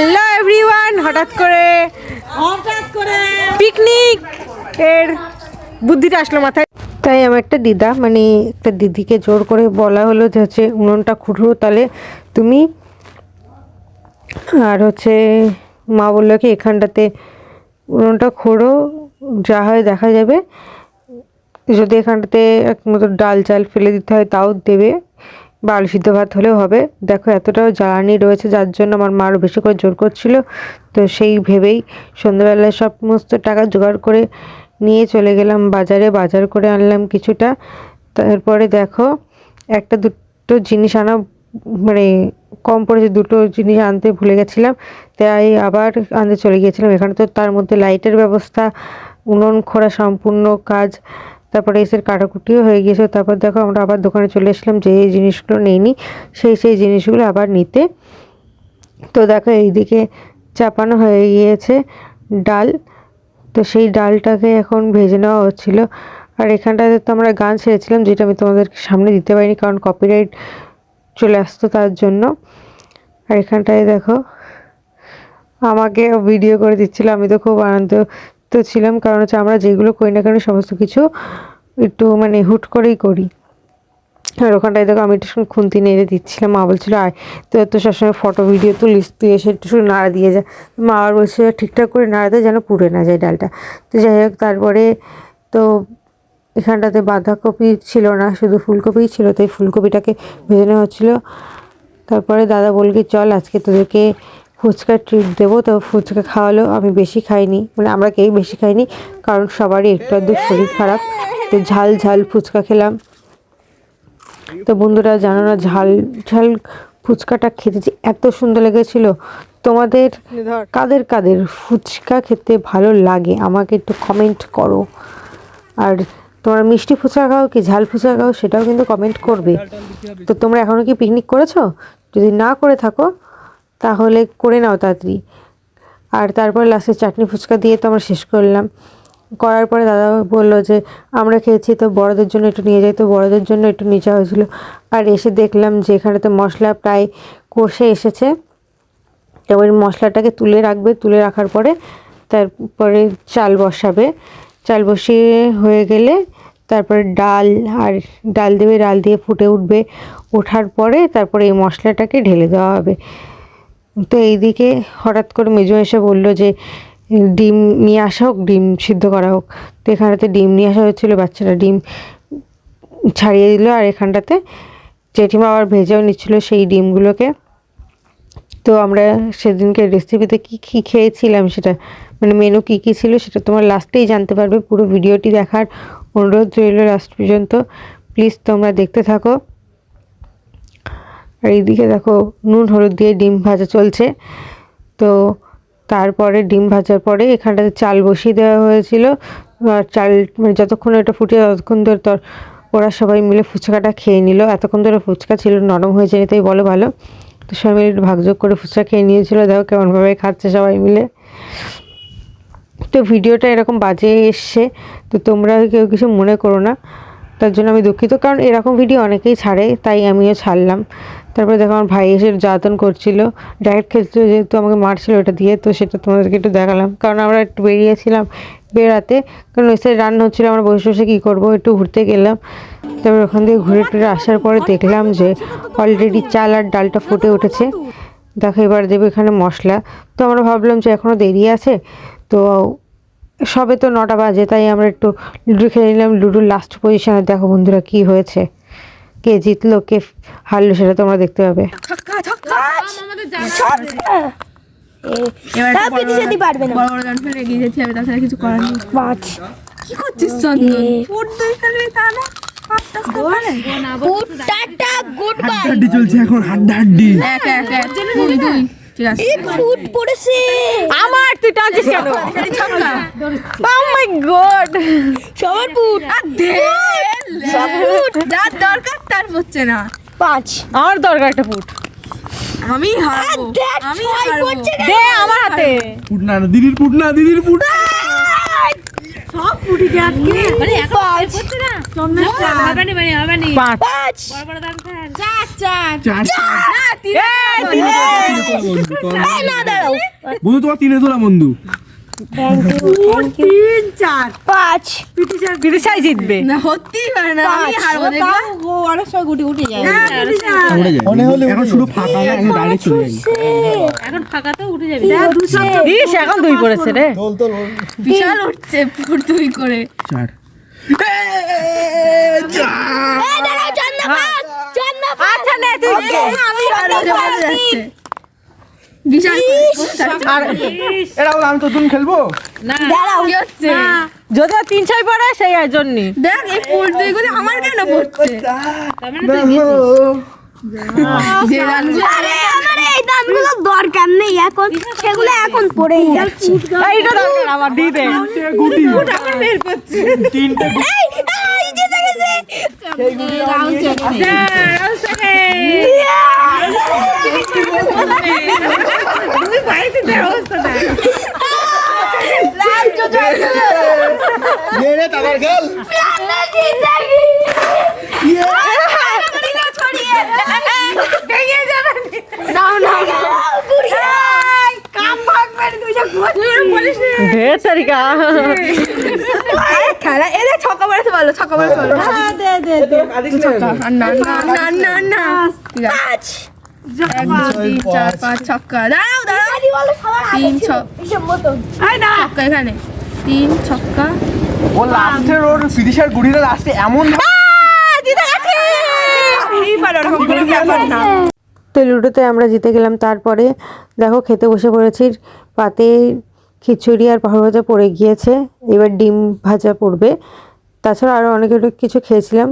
Hello everyone, হঠাৎ করে picnic এর বুদ্ধিটা আসলো মাথায়। তাই আমার একটা দিদা মানে একটা দিদিকে জোর করে বলা হলো যে হচ্ছে উনুনটা খুঁড়ো, তাহলে তুমি আর হচ্ছে মা বললো কি এখানটাতে উনুনটা খোঁড়ো, যা হয় দেখা যাবে। যদি এখানটাতে এক মতো ডাল চাল ফেলে দিতে হয় তাও দেবে, বা আলু সিদ্ধ ভাত হলেও হবে। দেখো এতটাও জ্বালানি রয়েছে, যার জন্য আমার মা আরও বেশি করে জোর করছিল। তো সেই ভেবেই সন্ধ্যাবেলায় সমস্ত টাকা জোগাড় করে নিয়ে চলে গেলাম বাজারে, বাজার করে আনলাম কিছুটা। তারপরে দেখো একটা দুটো জিনিস আনা মানে কম পড়েছে, দুটো জিনিস আনতে ভুলে গেছিলাম, তাই আবার আনতে চলে গিয়েছিলাম। এখানে তো তার মধ্যে লাইটের ব্যবস্থা, উনুন খোঁড়া সম্পূর্ণ কাজ, তারপরে এসের কাটাকুটিও হয়ে গিয়েছে। তারপর দেখো আমরা আবার দোকানে চলে এসলাম, যে এই জিনিসগুলো নেইনি সেই জিনিসগুলো আবার নিতে। তো দেখো এইদিকে চাপানো হয়ে গিয়েছে ডাল, তো সেই ডালটাকে এখন ভেজে নেওয়া হচ্ছিলো। আর এখানটাতে তো আমরা গান ছেড়েছিলাম, যেটা আমি তোমাদেরকে সামনে দিতে পারিনি কারণ কপিরাইট চলে আসতো তার জন্য। আর এখানটায় দেখো আমাকে ভিডিও করে দিচ্ছিলো, আমি তো খুব আনন্দ তো ছিলাম, কারণ হচ্ছে আমরা যেগুলো করি না কেন সমস্ত কিছু একটু মানে হুট করেই করি। আর ওখানটায় দেখো আমি একটু খুন্তি নেড়ে দিচ্ছিলাম, মা বলছিল আয় তো সবসময় ফটো ভিডিও তুলিস, তুই এসে একটু নাড়া দিয়ে যা। মা আবার বলছিল ঠিকঠাক করে নাড়া দেয় যেন পুড়ে না যায় ডালটা। তো যাই হোক, তারপরে তো এখানটাতে বাঁধাকপি ছিল না, শুধু ফুলকপিই ছিল, তাই ফুলকপিটাকে ভেজে নেওয়া হচ্ছিলো। তারপরে দাদা বলকে চল আজকে তোদেরকে ফুচকা ট্রিট দেবো, তো ফুচকা খাওয়ালো। আমি বেশি খাইনি, মানে আমরা কেউই বেশি খাইনি, কারণ সবারই একটু আধটু শরীর খারাপ। তো ঝাল ঝাল ফুচকা খেলাম। তো বন্ধুরা জানো না, ঝাল ঝাল ফুচকাটা খেতে যে এত সুন্দর লেগেছিল। তোমাদের কাদের কাদের ফুচকা খেতে ভালো লাগে আমাকে একটু কমেন্ট করো। আর তোমরা মিষ্টি ফুচকা খাও কি ঝাল ফুচকা খাও সেটাও কিন্তু কমেন্ট করবে। তো তোমরা এখনও কি পিকনিক করেছো? যদি না করে থাকো তাহলে করে নাও তাড়াতাড়ি। আর তারপর লাস্টে চাটনি ফুচকা দিয়ে তো আমরা শেষ করলাম। করার পরে দাদা বললো যে আমরা খেয়েছি তো বড়দের জন্য একটু নিয়ে যাই, তো বড়দের জন্য একটু নিয়ে যাওয়া হয়েছিলো। আর এসে দেখলাম যে এখানে তো মশলা প্রায় কষে এসেছে, এবার মশলাটাকে তুলে রাখবে, তুলে রাখার পরে তারপরে চাল বসাবে। চাল বসিয়ে হয়ে গেলে তারপরে ডাল দেবে, ডাল দিয়ে ফুটে উঠবে, ওঠার পরে তারপরে এই মশলাটাকে ঢেলে দেওয়া হবে। তো এইদিকে হঠাৎ করে মেজো এসে বললো যে ডিম নিয়ে আসা হোক, ডিম সিদ্ধ করা হোক। তো এখানটাতে ডিম নিয়ে আসা হচ্ছিলো, বাচ্চারা ডিম ছাড়িয়ে দিল। আর এখানটাতে জেঠিমা আবার ভেজেও নিচ্ছিলো সেই ডিমগুলোকে। তো আমরা সেদিনকে রেসিপিতে কী খেয়েছিলাম সেটা মানে মেনু কী ছিল সেটা তোমরা লাস্টেই জানতে পারবে। পুরো ভিডিওটি দেখার অনুরোধ রইল লাস্ট পর্যন্ত, প্লিজ তোমরা দেখতে থাকো। আর এইদিকে দেখো নুন হলুদ দিয়ে ডিম ভাজা চলছে। তো তারপরে ডিম ভাজার পরে এখানটাতে চাল বসিয়ে দেওয়া হয়েছিল। আর চাল মানে যতক্ষণ ওটা ফুটিয়ে ততক্ষণ ধরে ওরা সবাই মিলে ফুচকাটা খেয়ে নিল। এতক্ষণ ধরে ফুচকা ছিল, নরম হয়ে যায়নি তাই বলো ভালো। তো সবাই মিলে ভাগযোগ করে ফুচকা খেয়ে নিয়েছিল, দেখো কেমনভাবে খাচ্ছে সবাই মিলে। তো ভিডিওটা এরকম বাজে এসছে, তো তোমরা কেউ কিছু মনে করো না, তার জন্য আমি দুঃখিত, কারণ এরকম ভিডিও অনেকেই ছাড়ে তাই আমিও ছাড়লাম। তারপরে দেখো আমার ভাই এসে জ্বালাতন করছিল, ডাইরেক্ট খেলছিল, যেহেতু আমাকে মারছিল ওটা দিয়ে, তো সেটা তোমাদেরকে একটু দেখালাম। কারণ আমরা একটু বেরিয়েছিলাম বেড়াতে, কারণ এসে রান্না হচ্ছিলো, আমরা বসে বসে কী করবো, একটু ঘুরতে গেলাম। তারপর ওখান থেকে ঘুরে টুরে আসার পরে দেখলাম যে অলরেডি চাল আর ডালটা ফুটে উঠেছে। দেখো এবার দেবে এখানে মশলা। তো আমরা ভাবলাম যে এখনও দেরি আছে, তো সবে তো 9টা বাজে, তাই আমরা একটু লুডো খেলে নিলাম। লুডোর লাস্ট পজিশনে দেখো বন্ধুরা কি হয়েছে, কে জিতলো কে হারলো সেটা তোমরা দেখতে পাবে। আমার তুই টানছিস কেন? ও মাই গড, সবার পুট সব পুট যার দরকার তার হচ্ছে না। 5 আমার দরকার একটা ফুট, আমি হারবো, আমি হারবো। দে আমার হাতে। পুট না দিদির পুট না, দিদির পুট। সব পুটি কে আটকে মানে এখন করছে না হবে নি 5 বড় বড় দাম খান 4 চার না 3 না দাঁড়াও বন্ধু তোমার 3 তোলা বন্ধু। থ্যাংক ইউ 3 4 5 বিদিশাই জিতবে না হতেই পারে না আমি হারবো দেখবা ও অনেক সময় গুটি উঠে যায় উঠে যায় এখন শুধু ফাঁকা না এখন ডাইরেক্ট চলে যাবে। এখন ফাঁকা তো উঠে যাবে দিস এখন 2 পড়েছে রে বিশাল উঠছে ফুটুই করে 4 আচ্ছা নে তুই আমি হারবো যাচ্ছে বিশাল আর এরাও আমি তো তুমি খেলবো না কি হচ্ছে যদি 3-6 পড়ে সেই জন্য দেখ এই ফুটুই করে আমার কেন পড়ছে তার মানে তুই যে রানগুলো আরে আমার এই দানগুলো দরকার নেই এখন সেগুলো এখন পড়েই যাচ্ছে এইটা দরকার আমার দি দে গুটি আমার বের করছে 3টে এই জিতে গেছে রাউন্ড চলে তুই বাইরে দে অবস্থা দেখ ये रे तावर खेल ঢের তারিকা খেলা এ ছক্কা মারতে বলো ছক্কা মারতে বলো দে দে দে না না না না না ঠিক আছে 1 2 3 4 5 ছক্কা দাঁড়াও দাঁড়াও 3 ছক্কা এখানে 3 ছক্কা ও লাস্টের ওর ফিনিশার গুড়িটা লাস্টে এমন তো লুডোতে আমরা জিতে গেলাম। তারপরে দেখো খেতে বসে পড়েছি, পাতে খিচুড়ি আর পাহাড় ভাজা পড়ে গিয়েছে, এবার ডিম ভাজা পড়বে, তাছাড়া আরও অনেক কিছু খেয়েছিলাম।